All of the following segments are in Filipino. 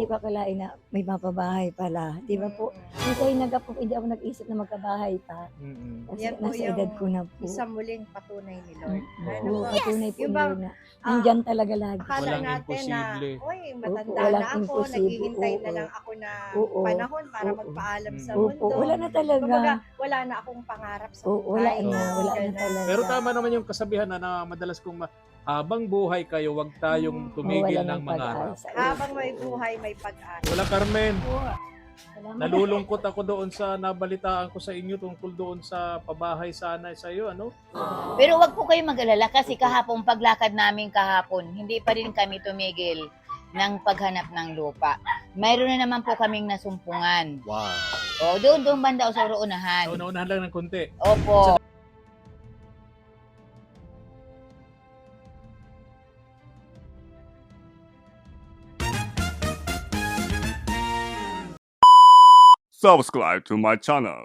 Di ko akalain na may mapabahay pala. Di ba po? Hindi ako nag-isip na magkabahay pa. Kasi Yan po nasa edad ko na po. isang muling patunay ni Lord. Oo, patunay po Yung ni bang, Lord na nandyan talaga lagi. Akala Walang natin imposible. na, oy, matanda Opo, walang na ako, imposible. naghihintay na Oo. lang ako na Oo. panahon para Oo. magpaalam sa Opo, mundo. Wala na talaga. Kumbaga, wala na akong pangarap sa Oo, buhay. wala na Ganun. talaga. Pero tama naman yung kasabihan na madalas kong habang buhay kayo, wag tayong tumigil Wala ng ng mangarap. pag-asa. Habang may buhay, may pag-asa. Wala, Carmen. Salamat. Nalulungkot ako doon sa nabalitaan ko sa inyo tungkol doon sa pabahay sana sa iyo, ano? Pero wag po kayo mag-alala kasi kahapon paglakad namin kahapon, hindi pa rin kami tumigil ng paghanap ng lupa. Mayroon na naman po kaming nasumpungan. Wow. O, doon banda o sa unahan. So, naunahan lang ng konti. Opo. Subscribe to my channel.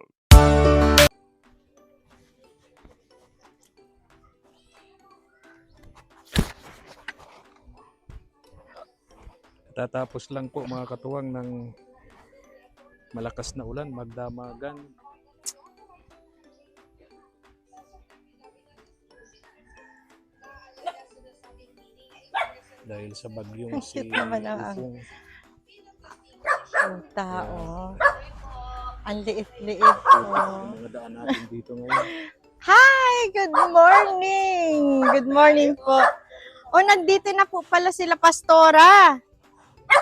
Tatapos lang po mga katuwang ng malakas na ulan, magdamagan. Dahil sa bagyong si Cute naman ang- Upong. Ang tao. Ang liit-liit ko. Mga daan natin dito ngayon. Hi! Good morning! Good morning po. O, nandito na po pala sila Pastora.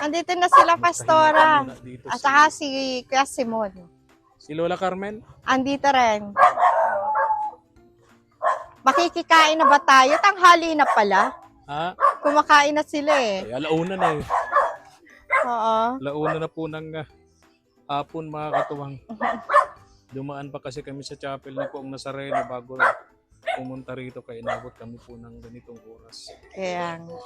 Nandito na sila Pastora. Muna dito At saka si Kuya Simon. si Lola Carmen. Andito rin. Makikikain na ba tayo? Tanghali na pala. Ha? Kumakain na sila eh. Ay, alauna na eh. Oo. Alauna na po ng hapon mga katuwang. Dumaan pa kasi kami sa chapel ni Poong Nazareno bago pumunta rito kaya inabot kami po ng ganitong oras. Kaya nga.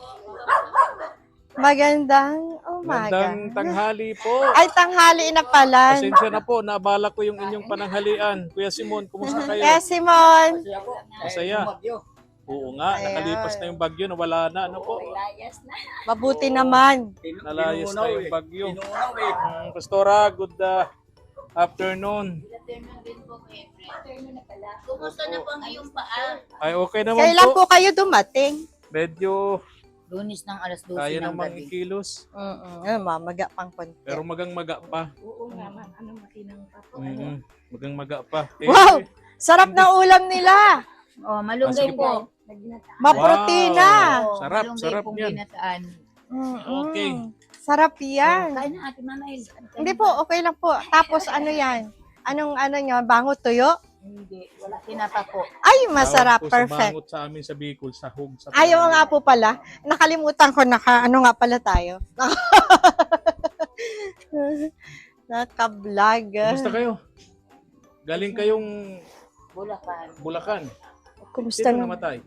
Magandang umaga. Magandang tanghali po. Ay, tanghali na pala. Pasensya na po, nabala ko yung inyong pananghalian. Kuya Simon, kumusta kayo? Kuya Simon. Masaya. Oo nga, nakalipas na yung bagyo, nawala na. Ano po? Mabuti naman. Nalayas na yung bagyo. Pastora, good afternoon. Kumusta na po ang iyong paa? Ay, okay naman Kailan po. po kayo dumating? Medyo Lunis ng alas 12 kaya ng namang gabi. ikilos. Mamaga pang konti. Pero magang-maga pa. Oo nga, ma'am. Ano makinang pa po? Magang-maga pa. Eh, Wow! Sarap ng ulam nila. Oh, malunggay Sige po. Maprotina. Oh, Sarap, malunggay sarap pong yan. ginataan. Okay. Sarap yan. Kain na ate Manail. Hindi po, okay lang po. Tapos ano yan? Anong nyo? Bango tuyo? Hindi, wala tinapa po. Ay, masarap. Tawag po Perfect. Sa bangot sa amin sa Bicol, sahog. Sa Ayaw nga po pala. Nakalimutan ko ano nga pala tayo. Naka-vlog. Kumusta kayo? Galing kayong Bulacan. Bulacan. Kumusta Sino na? namatay?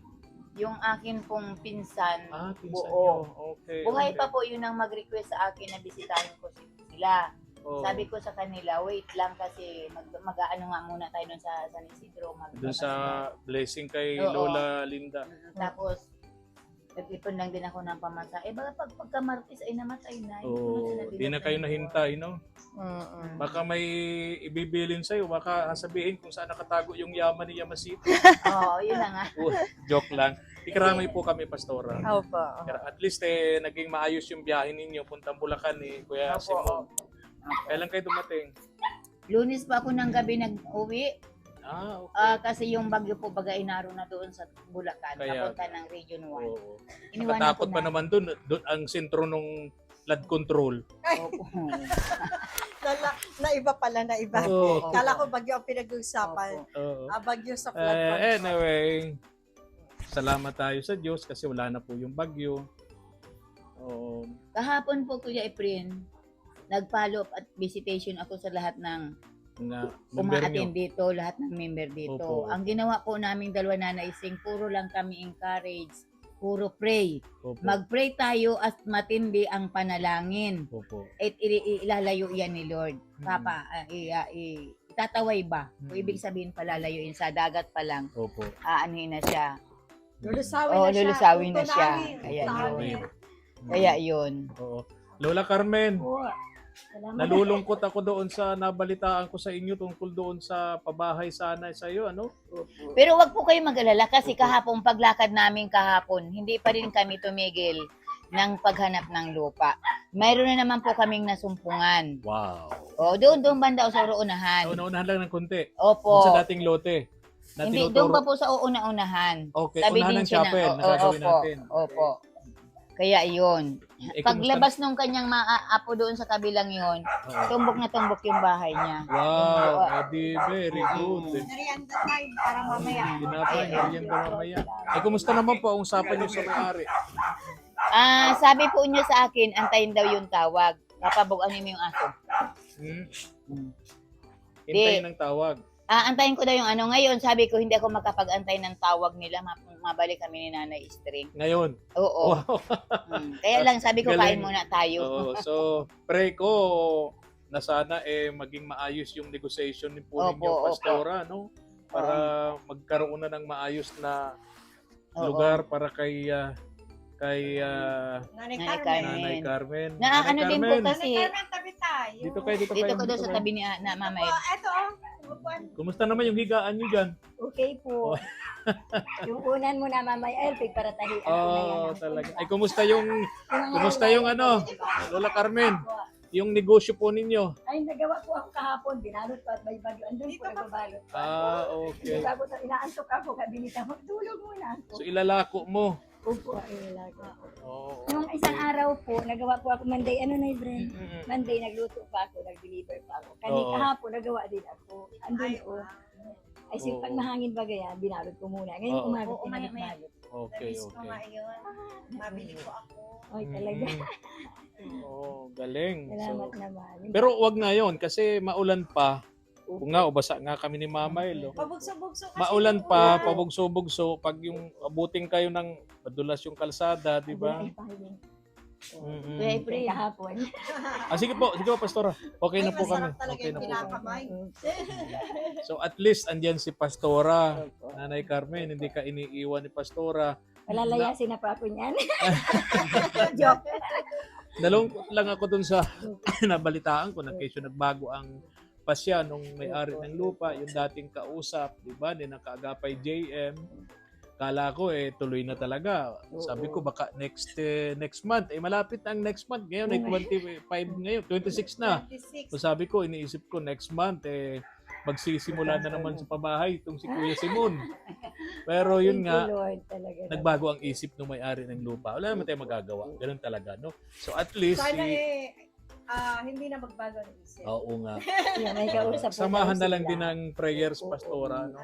Yung akin pong pinsan, Pinsan buo. nyo. Okay. Buhay okay. pa po yun ang mag-request sa akin na bisitahin ko sila. Oh. Sabi ko sa kanila, wait lang kasi mag-ano nga muna tayo dun sa San Isidro. Doon sa blessing kay Oo. Lola Linda. Tapos, nag-ipon lang din ako ng pamasa. Baka pagka-Martes ay namatay na. Oo. Di na kayo nahintay, no? Baka may ibibilin sa'yo. Baka sabihin kung saan nakatago yung yaman ni Yamasito. Oo, yun na nga. Joke lang. Ikaramay po kami, Pastora. Opo. Pero at least naging maayos yung biyahe ninyo. Puntang Bulacan Kuya Opo. Simon. Kailan kayo dumating? Lunes pa ako ng gabi nag-uwi. Okay. Kasi yung bagyo po baga inaro na doon sa Bulacan. Kaya- Papunta ng Region 1. Oo. Iniwanan Nakatakot ko pa na. naman doon ang sentro nung flood control. Opo. Na iba pala, na iba. Oo. Kala ko bagyo ang pinag-uusapan. Opo. Oo. Bagyo sa flood control. Anyway, salamat tayo sa Diyos kasi wala na po yung bagyo. Oo. Kahapon po Kuya Efren, nag-follow up at visitation ako sa lahat ng Na member nyo. uma-attend dito, lahat ng member dito. Opo. Ang ginawa po naming dalawa na naising, puro lang kami encourage, puro pray. Opo. Mag-pray tayo at matindi ang panalangin. Opo. At ilalayo yan ni Lord. Papa, itataway ba? O ibig sabihin palalayuin sa dagat pa lang, Opo. aanhin na siya. Lulusawin Oo, na siya. lulusawin na siya. Tutunahin. Kaya Tutunahin. yun. Kaya yun. Oo. Lola Carmen, Po. Salamat. nalulungkot ako doon sa nabalitaan ko sa inyo tungkol doon sa pabahay sana sa iyo, ano? Pero wag po kayo mag-alala kasi kahapon paglakad namin kahapon, hindi pa rin kami tumigil ng paghanap ng lupa. Mayroon na naman po kaming nasumpungan. Wow. O, doon banda o sa unahan. Unahan lang ng konti. Opo. Doon sa dating lote. Na Hindi, doon pa po sa uuna-unahan. Okay, Sabi unahan din ng siya chapel na, na gagawin opo, natin. opo. Kaya yun. Eh, Paglabas nung kanyang maapo doon sa kabilang yun, Oo. tumbok na tumbok yung bahay niya. Wow, edi very good. Merienda time para mamaya. Tinapay, yan ba mamaya? Eh, kumusta naman po ang usapan niyo sa may-ari? Sabi po niya sa akin, antayin daw yung tawag. Papabuganin mo yung aso. Hintayin ng tawag. Antayin ko daw yung ano. Ngayon, sabi ko, hindi ako makapag-antay ng tawag nila. Mabalik kami ni Nanay String. Ngayon. Oo. Wow. Kaya lang, sabi ko, Galing. kain muna tayo. Oo, so, pray ko na sana maging maayos yung negotiation ni po ninyo, Opo, Pastora, no? Para magkaroon na ng maayos na Oo. lugar para kay Nanay Nanay Carmen. Nanay Carmen. Na ano din po Carmen, kasi, Nanay Carmen, tabi tayo. dito kayo. dito ko doon sa tabi ni na Mama. Oh, eto upuan. Kumusta naman yung higaan niyo dyan? Okay po. Yung unan mo na mamay Elpig para tahian ko na yan. Oh, talaga. Ay, kumusta yung ano, Lola Carmen? Yung negosyo po ninyo? Ay, nagawa po ako kahapon. Binalot ko at may bagyo. Andun po nagbabalot. Okay. Tapos inaantok ako. Kabinita, magtulog muna ako. So, ilalako mo. Opo, ay lagi. Oo. Nung isang araw po, nagawa po ako Monday. Ano na Bren? Mm-mm. Monday, nagluto pa ako. Nag-deliver pa ako. Oo. Kahapon, nagawa din ako. Andun po. Ay, Oo. pag mahangin ba gaya, binalot ko muna. Ngayon Oo. umaga, Oo, maya, maya. pinalot-balot. Okay, Namiss ko nga okay. yun. Mabili ko ako. Ay, talaga. Galing. Salamat So, naman. pero wag na yon kasi maulan pa. Kung nga, basa nga kami ni Mama El. Pabugso-bugso kasi. Maulan yung pa, ulan. pabugso-bugso. Pag yung abuting kayo ng madulas yung kalsada, di ba? Ay, pahingin. Mm-mm. Kaya April. Kahapon. Sige po, Pastora. Okay na Ay, po kami. masarap talaga Okay yung na po kami. pinakamay. So at least andyan si Pastora. Nanay Carmen, hindi ka iniiwan ni Pastora. Palalayasin na pa ako niyan. Joke. Nalungkot lang ako dun sa nabalitaan ko na kesyo nagbago ang pasya nung may-ari ng lupa, yung dating kausap, di ba, ni nakaagapay JM. Kala ko tuloy na talaga. Sabi ko baka next month, malapit na ang next month. Ngayon ay 25 ngayon, 26 na. 26. So sabi ko, iniisip ko next month magsisimula na naman sa pabahay itong si Kuya Simon. Pero yun Thank nga, you, Lord, talaga. nagbago ang isip ng may-ari ng lupa. Wala naman tayong magagawa. Ganun talaga, no? So at least, Sana hindi na magbago ng isip. oo nga. Yan, may kausap po Samahan daw na lang sila. din ng prayers, Pastora, no?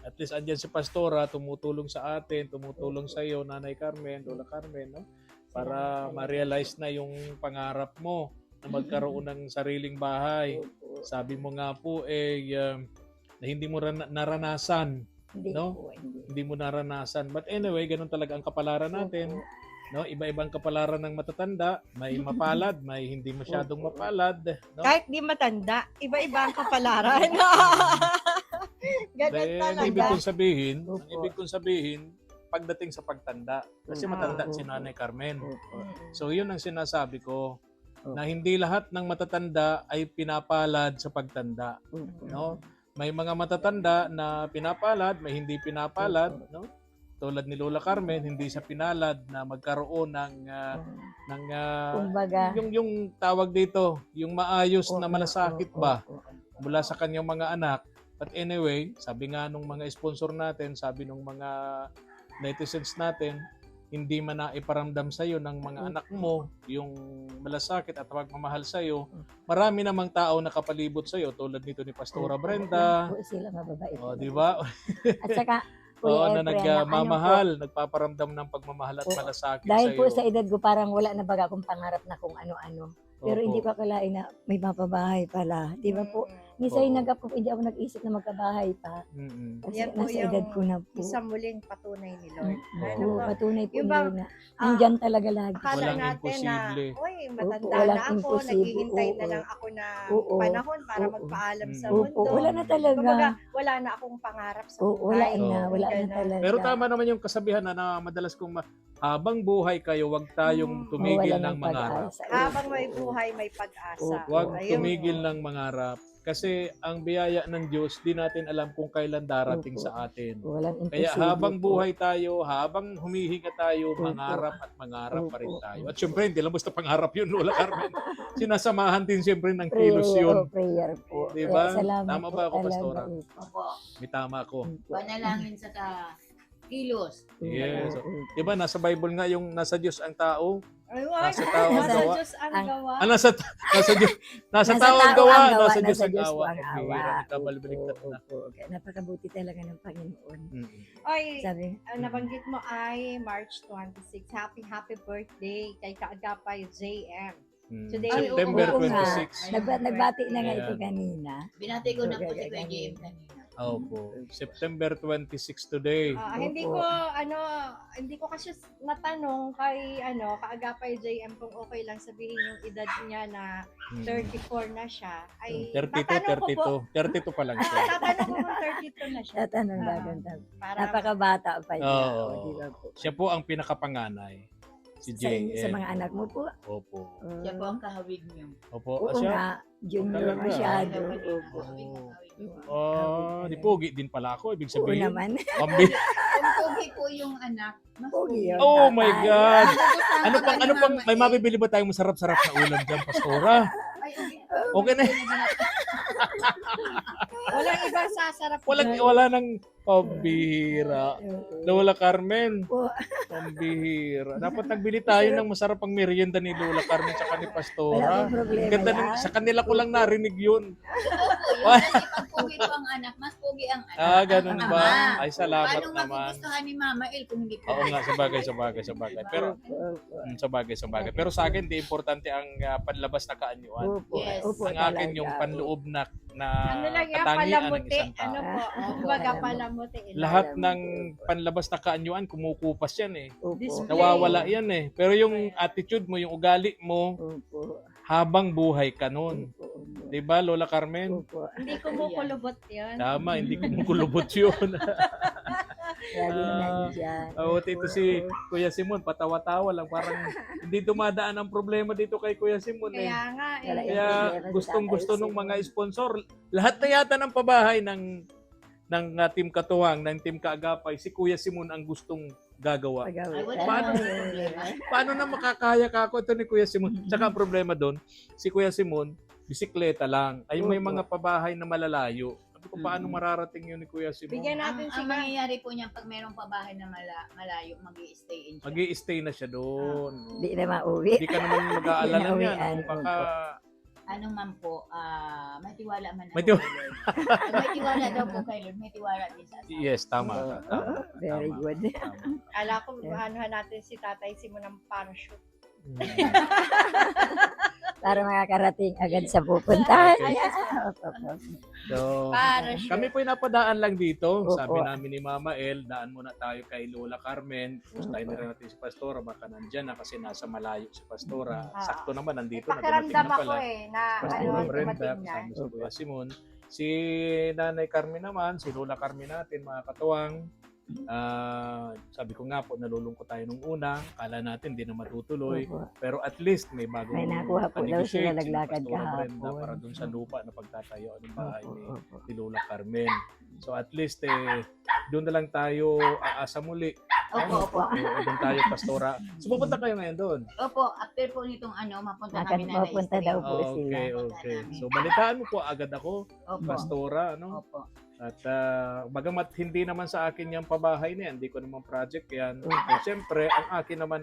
At least andyan si Pastora, tumutulong sa atin, tumutulong sa iyo, Nanay Carmen, Lola Carmen, no? Para ma-realize na yung pangarap mo na magkaroon ng sariling bahay. Sabi mo nga po na hindi mo naranasan, Hindi no? po, hindi. hindi mo naranasan. But anyway, ganun talaga ang kapalaran natin. No, iba-ibang kapalaran ng matatanda, may mapalad, may hindi masyadong mapalad, no? Kahit di matanda, iba-iba ang kapalaran. Ganun Then, talaga. ibig kong sabihin, pagdating sa pagtanda, kasi matanda si Nanay Carmen. So, yun ang sinasabi ko, na hindi lahat ng matatanda ay pinapalad sa pagtanda, no? May mga matatanda na pinapalad, may hindi pinapalad, no? Tulad ni Lola Carmen, hindi siya pinalad na magkaroon ng Kumbaga, yung tawag dito, yung maayos na malasakit ba mula sa kanyang mga anak. But anyway, sabi nga nung mga sponsor natin, sabi nung mga netizens natin, hindi man na iparamdam sa iyo ng mga anak mo yung malasakit at pagmamahal sa iyo. Marami namang tao nakapalibot sa iyo tulad nito ni Pastora Brenda. po sila mababait. Oh, di ba? At saka, Oo, Kuya na Efren, nagmamahal, nagpaparamdam ng pagmamahal at Oo. malasakit sa dahil iyo. po sa edad ko, parang wala na baga akong pangarap na kung ano-ano. Pero Opo. hindi ko akalain na may mapabahay pala. Di ba po? Minsan Oo. hindi ako nag-isip na magkabahay pa. Mm-mm. Kasi Yan po nasa yung edad ko na po. Isang muling patunay ni Lord. Ano Oo, ba? patunay po Yung ni bang, Lord na nandyan talaga lagi. Akala Walang natin imposible. na, uy, matanda walang na ako, imposible. naghihintay na Oo. lang ako na Oo. panahon para Oo. magpaalam sa Mm. mundo. Opo, wala na talaga. Kumbaga, wala na akong pangarap sa Oo, wala buhay. na, Oo. wala na Ganun. talaga. Pero tama naman yung kasabihan na madalas kong habang buhay kayo, wag tayong tumigil Wala ng ng mangarap. pag-asa. Habang may buhay, may pag-asa. Opo. Huwag Ayun. tumigil ng mangarap. Kasi ang biyaya ng Diyos, di natin alam kung kailan darating Opo. sa atin. Walang Kaya imposible habang po. buhay tayo, habang humihinga tayo, Opo. mangarap at mangarap pa rin Opo. tayo. At syempre, hindi lang basta pangarap yun, Lola Carmen. Sinasamahan din syempre ng Prayer, kilos yun. prayer po. Di ba? Kaya salamat Tama po ba ako, talaga. Pastora? Opo. Opo. May tama ako. Opo. Panalangin sa kilos. Yes. Opo. Di ba, nasa Bible nga yung nasa Diyos ang tao. Ay, Nasa tao ang nasa gawa. Diyos ang gawa. Nasa Diyos, nasa tao ang gawa, nasa Diyos ang Diyos po awa. ang Ang awa. bihira, nagkabalibaliktad na. Opo. Kaya napakabuti talaga ng Panginoon. Mm. Ay, Sabi, nabanggit mo ay March 26. Happy birthday kay Kaagapay JM. Mm. Today, September oo nga. 26. Nagbati na nga ito Ayan. kanina. Binati ko na po si Okay, Kuya okay. JM kanina. Opo. September 26 today. Hindi Opo. ko hindi ko kasi natanong kay Kaagapay JM kung okay lang sabihin yung edad niya na 34 na siya. Ay 32, tatanong ko po. 32 pa lang siya. Tatanong ko kung 32 na siya. Tatanong Ah, gaganda. Para Napakabata pa niya. Oo. O, di ba po? Siya po ang pinakapanganay. Si Sa, JM. sa mga anak mo po. Opo. Siya po ang kahawig niyo. Opo. Oo Siya? nga. Junior Talaga. masyado. Siya po Opo. kahawig ang kahawig niyo. Oh, di pogi din pala ako. Ibig Oo sabihin. naman. Pambi. Kung pogi po yung anak, mas Pogi yun. Oh my tatay. God. Ano Ano pang, may mabibili ba tayong masarap-sarap na ulam dyan, Pastora? Okay na. walang ibang sasarap. Wala nang pambihira. Lola Carmen, Po. pambihira. Dapat nagbili tayo ng masarap pang merienda ni Lola Carmen tsaka ni Wala Pastora. pong problema Ganda yan. sa kanila ko lang narinig yun. Yung kasi pag pogi po ang anak, mas pogi ang anak. Ah, ganun ang ba? ama. Ay, salamat Paano naman. magugustuhan ni Mama El kung hindi po? Oo nga, sabagay. Pero, Opo. sabagay. Pero sa akin, di importante ang panlabas na kaanyuan. Opo. Yes. Opo, Ang akin talaga. yung panloob na Ano lang yan, katangian ng palamuti. isang tao. Ano po? Ah, Kumbaga opo. palamuti. Lahat Alam ng ko. panlabas na kaanyuan, kumukupas yan eh. Opo. Display. Nawawala yan eh. Pero yung attitude mo, yung ugali mo, Opo. habang buhay ka nun. Opo. Diba, Lola Carmen? Opo. Hindi kumukulubot yun. Tama, hindi ko kulubot yun. Lagi na nandyan. Oo, ito si Kuya Simon, patawa-tawa lang. Parang hindi dumadaan ang problema dito kay Kuya Simon eh. Kaya nga eh. Wala Kaya problema si gustong-gusto Tatay nung mga Simon. sponsor. Lahat na yata ng pabahay ng Team Katuwang, ng Team Kaagapay, si Kuya Simon ang gustong gagawa. Pagawin. Ay, wala Paano? namang problema. Paano na makakaya ka ako? Ito ni Kuya Simon. Tsaka ang problema doon, si Kuya Simon, bisikleta lang. Ay may Opo. mga pabahay na malalayo. Sabi ko, paano mararating yun ni Kuya Simon? Bigyan Ang, natin ang siya. mangyayari po niyan pag mayroong pabahay na malayo, mag-i-stay in siya. Mag-i-stay na siya doon. Hindi na mauwi. Hindi ka naman mag-aalala niyan. Uwian. Kung baka, Ano man po, may tiwala man May ako kay Lord. Pag may tiwala daw po kay Lord, may tiwala din sa asawa. yes, tama. tama, Very tama, good. tama. Ala ko, anuhan natin si Tatay Simon ng parachute. Para makakarating agad sa pupuntahan. Okay. Opo. So, Parachute. kami po napadaan lang dito. Opo. Sabi namin ni Mama El, daan muna tayo kay Lola Carmen. Gustahin na rin natin si Pastora. Baka nandyan na kasi nasa malayo si Pastora. Ah. Sakto naman nandito na dumating Pakiramdam na ako pala. eh, na Pastora ano, Brenda, dumating na. kasama si Kuya Simon. Si Nanay Carmen naman, si Lola Carmen natin, mga katuwang. Sabi ko nga po, nalulungkot tayo nung una. Kala natin di na matutuloy. Opo. Pero at least may bagong May nakuha po daw pa-negotiate sila si naglakad Pastora Brenda kahapon. para dun sa lupa na pagtatayo ng bahay ni Opo. ni Lola Carmen. So at least doon na lang tayo aasa muli. Opo. Doon tayo, Pastora. So pupunta kayo ngayon doon. Opo, after po nitong mapunta kami na Mapunta daw po sila. Okay. So balitaan mo po agad ako, Opo. Pastora, ano? Opo. At bagamat hindi naman sa akin yung pabahay na yan, hindi ko naman project yan. Opo. Siyempre, ang akin naman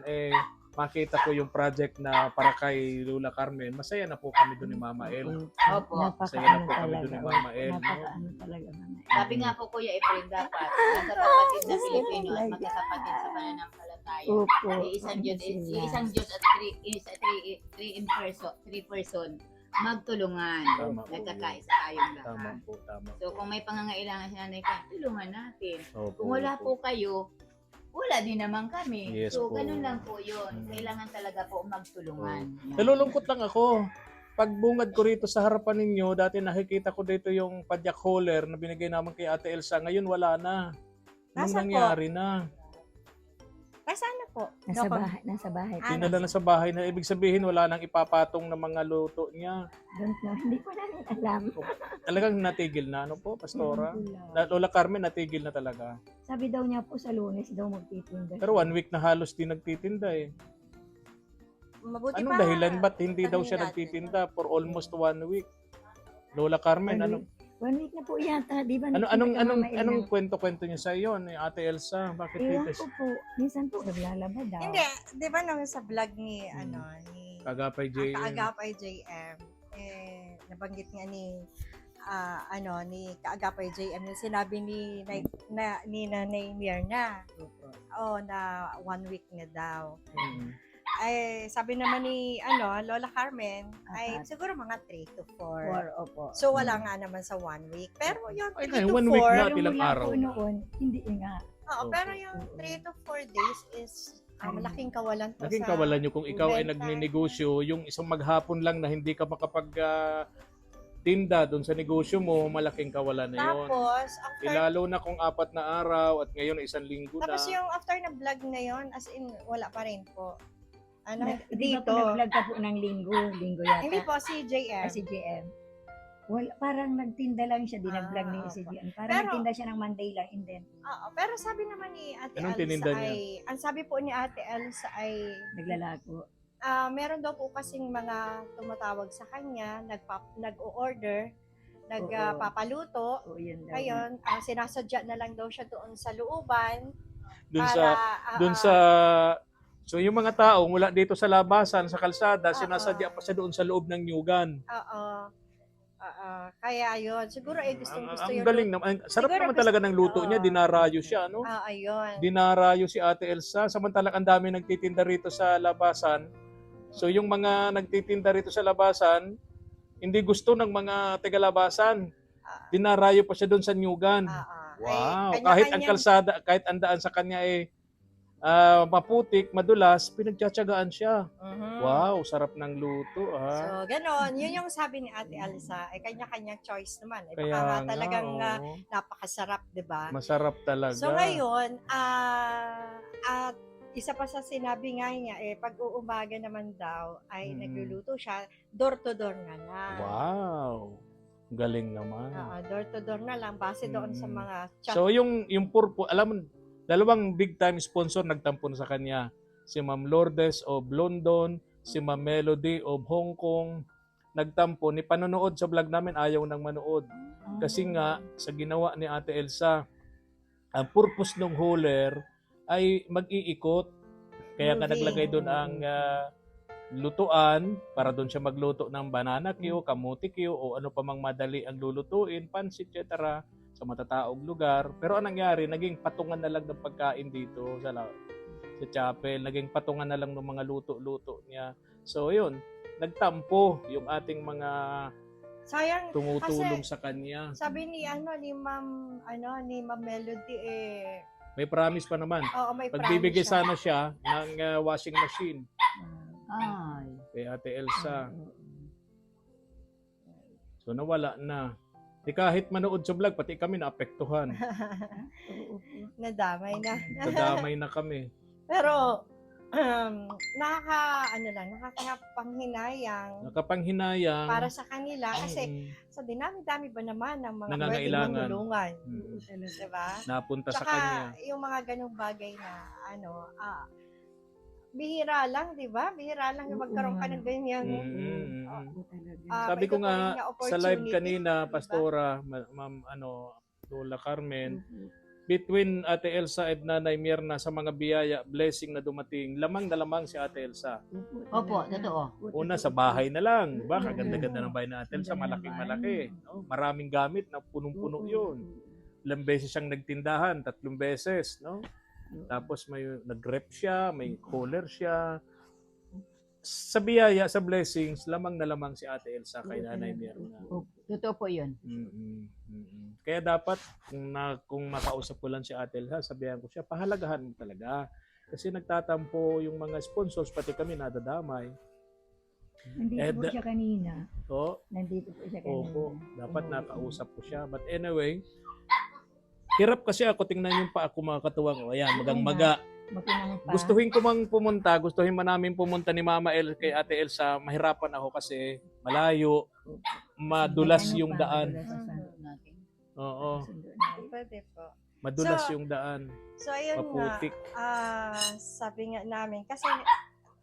makita ko yung project na para kay Lola Carmen, masaya na po kami doon ni Mama El. Opo. Masaya na Napakaano po kami doon talaga. ni Mama El. No? Napakaano talaga, Mama El. Sabi nga po Kuya Efren, dapat magkakapatid na Pilipino at magkakapatid sa pananampalataya. Opo. Isang Diyos at three person magtulungan. Tama po. Nagkakaisa tayong Tama lahat. po, tama. So kung may pangangailangan si nanay ka, tulungan natin. Opo, Kung wala opo. po kayo, wala din naman kami. Yes So po. ganun lang po yun. Kailangan talaga po magtulungan. Nalulungkot lang ako. Pagbungad ko rito sa harapan ninyo, dati nakikita ko dito yung padyak holder na binigay naman kay Ate Elsa. Ngayon wala na. Anong Nasaan po? nangyari na? Nasaan na po? Nasa bahay. Dinala na sa bahay na. Ibig sabihin, wala nang ipapatong na mga luto niya. Don't know. Hindi ko namin alam. Talagang natigil na, ano po, Pastora? Lola Carmen, natigil na talaga. Sabi daw niya po sa Lunes daw magtitinda. Pero 1 week na halos di nagtitinda eh. Mabuti Anong pa. dahilan? Ba't hindi daw siya tanungin natin. nagtitinda for almost 1 week? Lola Carmen, 1 week na po yata, di ba? anong kwento-kwento niya sa iyo ni Ate Elsa? Bakit Ewan dito ko po. Minsan po naglalaba daw. Hindi, di ba nung sa vlog ni, ni Kagapay J? Kaagapay JM, nabanggit nga ni, ni Kaagapay JM, yung sinabi ni Nanay Mirna, na 1 week na daw. Ay, sabi naman ni Lola Carmen, ay siguro mga 3 to 4. Opo. So, wala nga naman sa 1 week. Pero yung Ay, 3 to 1 week na, 4, ilang Mula araw po na. noon, hindi nga. oo, pero yung 3 to 4 days is malaking kawalan po Naging sa kawalan nyo kung ikaw ay benta. nagninegosyo, yung isang maghapon lang na hindi ka makapag tinda doon sa negosyo mo, malaking kawalan na yun. Tapos, after Lalo na kung 4 na araw at ngayon 1 linggo na. Tapos yung after na vlog na yon, as in, wala pa rin po. Di ba Dito. po nag-vlog ka po ng linggo yata? Hindi po, si JM. Si JM. Parang nagtinda lang siya, di nag-vlog ni si JM. Parang Pero- nagtinda siya ng Monday lang and then Oo, pero sabi naman ni Ate Anong Elsa tininda niya? ang sabi po ni Ate Elsa ay, naglalako. meron daw po kasing mga tumatawag sa kanya, nag-o-order, Oo. nagpapaluto. O yun daw. Ngayon, sinasadya na lang daw siya doon sa looban. Doon para, sa so yung mga tao mula dito sa labasan sa kalsada, Oo. sinasadya pa siya doon sa loob ng Nyugan. Oo. Kaya ayun, siguro gusto Ang yun. galing naman. Sarap Siguro naman gusto- talaga ng luto niya, Oo. dinarayo siya, no? Ayun. Dinarayo si Ate Elsa, samantalang ang dami nagtitinda rito sa labasan. So yung mga nagtitinda rito sa labasan, hindi gusto ng mga taga-labasan. Dinarayo pa siya doon sa Nyugan. Wow, kahit ang kalsada, kahit ang daan sa kanya maputik, madulas, pinagtsatsagaan siya. Wow, sarap ng luto, So, ganon. Yun yung sabi ni Ate Elsa. Kanya-kanyang choice naman. Baka Kaya nga nga, talagang oo. napakasarap, di ba? Masarap talaga. So, ngayon, at isa pa sa sinabi nga niya, pag uumaga naman daw, ay nagluluto siya, door-to-door nga lang. Wow. Galing naman. Door-to-door na lang, base doon sa mga chat. So yung purpo, alam mo, dalawang big time sponsor nagtampon sa kanya. Si Ma'am Lourdes of London, si Ma'am Melody of Hong Kong. Nagtampo, ni panonood sa vlog namin, ayaw nang manood. Kasi nga, sa ginawa ni Ate Elsa, ang purpose ng hauler ay mag-iikot. Kaya nga Moving. naglagay doon ang lutuan para doon siya magluto ng banana Q, kamuti Q, o ano pa mang madali ang lulutuin, pansit, etc. sa matataong lugar. Pero anong nangyari, naging patungan na lang ng pagkain dito sa chapel. Naging patungan na lang ng mga luto-luto niya. So yun, nagtampo yung ating mga Sayang, tumutulong sa kanya. sabi ni Ma'am Melody, May promise pa naman. oo, may Pagbibigay promise siya. sana siya ng washing machine Ay. kay Ate Elsa. So nawala na. Di kahit manood sa vlog, pati kami naapektuhan. Nadamay na. Nadamay na kami. Pero, nakakapanghinayang Nakapanghinayang. para sa kanila kasi mm, sa dinami-dami ba naman ng mga pwedeng Nangangailangan. matulungan. mm, Diba? napunta sa Tsaka, kanya. yung mga ganong bagay na, bihira lang, di ba? Bihira lang yung Oo magkaroon ka nga. ng ganyan. Sabi ko nga sa live kanina, diba? Pastora, Ma'am Lola Carmen, between Ate Elsa at Nanay Myrna sa mga biyaya, blessing na dumating, lamang na lamang si Ate Elsa. Opo, totoo. Una sa bahay na lang, ba? Kaganda-ganda ng bahay na Ate Elsa, malaking-malaki. No? Maraming gamit na punong-puno yun. Ilang beses siyang nagtindahan, 3 beses, no? Tapos may nag-rep siya, may cooler siya. Sa biyaya, sa blessings, lamang na lamang si Ate Elsa kay Nanay Myrna. Totoo po yun. Kaya dapat, kung makausap ko lang si Ate Elsa, sabihan ko siya, pahalagahan mo talaga. Kasi nagtatampo yung mga sponsors, pati kami nadadamay. Nandito po siya kanina. So, Nandito po siya kanina. opo, dapat nakausap ko siya. But anyway, hirap kasi ako, tingnan yung pa ako mga katuwang. O ayan, magang-maga. Makinang pa. Gustuhin ko mang pumunta, gustuhin man namin pumunta ni Mama El kay Ate Elsa, mahirapan ako kasi malayo, madulas yung daan. Oo, Pwede po. madulas So, yung daan, So, ayun maputik. nga, sabi nga namin, kasi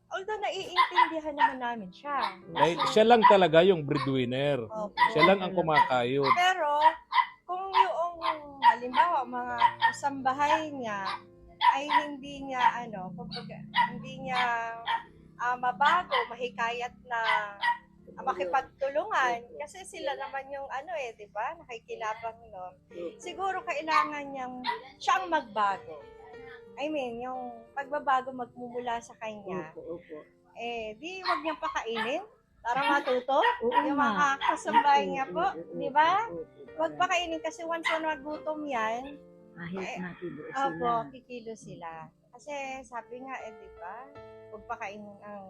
although naiintindihan naman namin siya. Dahil siya lang talaga yung breadwinner. Opo. Siya lang ang kumakayod. Pero, kung yung, halimbawa, mga kasambahay niya, ay hindi niya, kumbaga, hindi niya mabago, mahikayat na makipagtulungan. Kasi sila naman yung, di ba, nakikilabang nun. Siguro kailangan niyang, siya ang magbago. I mean, yung pagbabago magmumula sa kanya, di wag niyang pakainin para matuto. Yung mga kasambahay niya po, di ba? Wag pakainin kasi once na nagutom yan, Kahit nakilo sila. opo, kikilo sila. Kasi sabi nga, di ba? Huwag pakainin ang,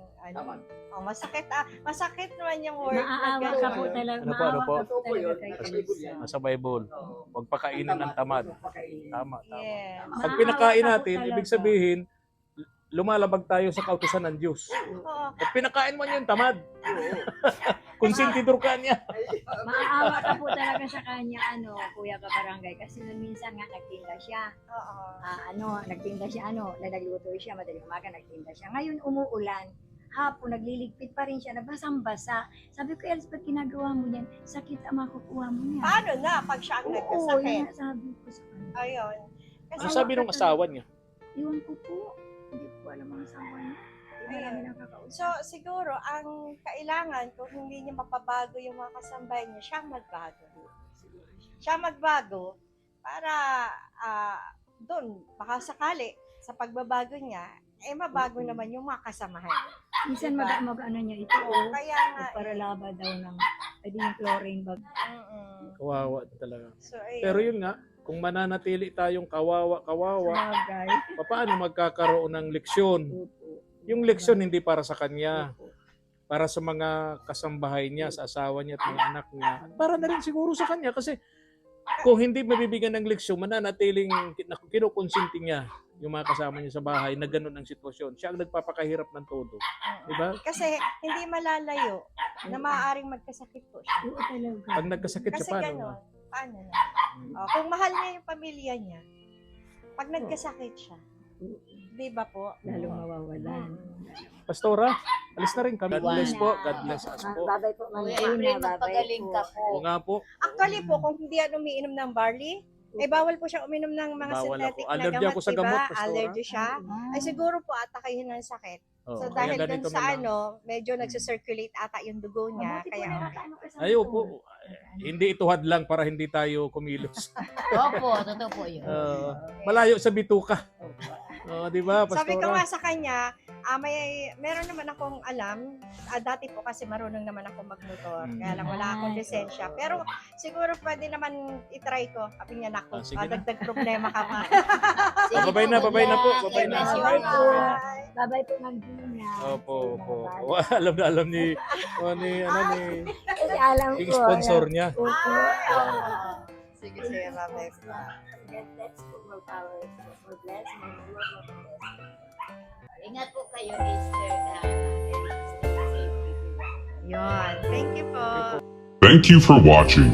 masakit naman yung word. Maaawa ka po talaga. Ano po, Maawa po? ka po talaga kay Elsa. Nasa Bible. Huwag pakainin ng tamad. Tama. Yes. Pag pinakain natin, ibig sabihin, lumalabag tayo sa kautusan ng Diyos. Oo. Pag pinakain mo niya yung tamad, konsentidor ka niya. Maaaawa ka po talaga sa kanya, Kuya Kabarangay. Kasi nung minsan nga nagtinda siya. Oo. Nagtinda siya, nagluto siya, madaling umaga nagtinda siya. Ngayon umuulan, hapon nagliligpit pa rin siya, nabasang-basa. Sabi ko, Elsa, ba't ginagawa mo yan? Sakit ang makukuha mo yan. Paano na pag siya ang Oo, nagkasakit? yun ang sabi ko sa kanya. Ayun. Kasi Ang sabi ng asawa niya, Iwan ko po. Hindi ko alam ang asawa niya. Hindi namin nakakausap. So, siguro, ang kailangan, kung hindi niya mapabago yung mga kasambahay niya, siya ang magbago. Siya magbago para doon, baka sakali, sa pagbabago niya, mabago naman yung mga kasamahan. Minsan Diba? mag-ano niya ito. Kaya nga, Para laba daw ng, yung chlorine bag. kawawa talaga. So, ayun. Pero yun nga, kung mananatili tayong kawawa, Bagay. paano magkakaroon ng leksyon? Yung leksyon hindi para sa kanya, para sa mga kasambahay niya, sa asawa niya at mga anak niya. At para na rin siguro sa kanya kasi kung hindi mabibigyan ng leksyon, mananatiling kinukonsinti niya yung mga kasama niya sa bahay na ganun ang sitwasyon. Siya ang nagpapakahirap ng todo. Diba? Kasi hindi malalayo na maaaring magkasakit po siya. Oo talaga. Pag nagkasakit siya, Kasi paano? gano'n, paano na? Kung mahal niya yung pamilya niya, pag nagkasakit siya, di ba po? Lalong mawawalan. Pastora, alis na rin kami. God bless po. God bless us po. Babay po, Ma'am Kuya Gina. Efren, Babay magpagaling po. ka po. Oo nga po. Actually po, kung hindi yan umiinom ng barley, bawal po siya uminom ng mga Bawal synthetic ako. na Allergy gamot, ako sa gamot, diba? Pastora. Allergy siya. Ay siguro po atakayin ng sakit. Oo, So kaya dahil dun ganito sa na lang. medyo nagsi-circulate ata yung dugo niya. Kaya Ayaw po. Hindi ito hadlang para hindi tayo kumilos. Opo, totoo po yun. Malayo sa bituka. Di ba, sabi ko Pastora? nga sa kanya, meron naman akong alam. Dati po kasi marunong naman ako magmotor. Kaya lang wala akong lisensya. Pero siguro pwede naman itry ko. Sabi niya, naku, Sige na. dagdag problema ka pa. Sige babay po, na, good babay na po, luck. babay God na. bless you. Babay po. Bye. Babay po, Ma'am Gina. Opo, opo. Alam na alam ni Kasi alam yung ko. sponsor niya. Opo. Sige, sige, bye. Let's put more power. More blessing. More blessing. Ingat po kayo, Esther. Yun. Thank you po. Thank you for watching.